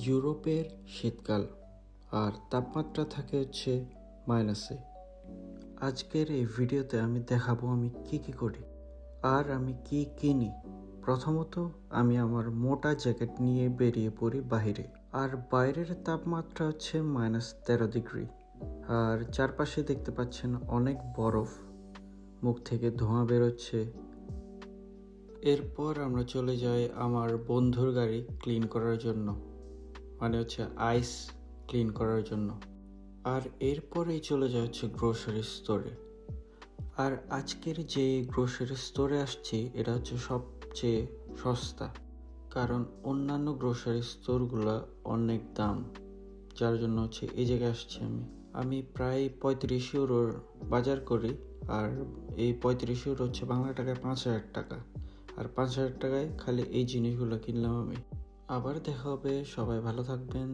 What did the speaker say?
ইউরোপের শীতকাল আর তাপমাত্রা থাকে হচ্ছে মাইনাসে। আজকের এই ভিডিওতে আমি দেখাবো আমি কি করি আর আমি কি কিনি। প্রথমত আমি আমার মোটা জ্যাকেট নিয়ে বেরিয়ে পড়ি বাইরে, আর বাইরের তাপমাত্রা হচ্ছে -13 ডিগ্রি, আর চারপাশে দেখতে পাচ্ছেন অনেক বরফ, মুখ থেকে ধোঁয়া বেরোচ্ছে। এরপর আমরা চলে যাই আমার বন্ধুর গাড়ি ক্লিন করার জন্য, মানে হচ্ছে আইস ক্লিন করার জন্য। আর এরপরেই চলে যায় হচ্ছে গ্রোসারি স্টোরে। আর আজকের যে গ্রোসারি স্টোরে আসছি এটা হচ্ছে সবচেয়ে সস্তা, কারণ অন্যান্য গ্রোসারি স্টোরগুলো অনেক দাম, যার জন্য হচ্ছে এই জায়গায় আসছি আমি প্রায় 35 ইউরোর বাজার করি, আর এই 35 ইউরো হচ্ছে বাংলা টাকায় 5,000 টাকা, আর 5,000 টাকায় খালি এই জিনিসগুলো কিনলাম আমি। আবার দেখা হবে, সবাই ভালো থাকবেন।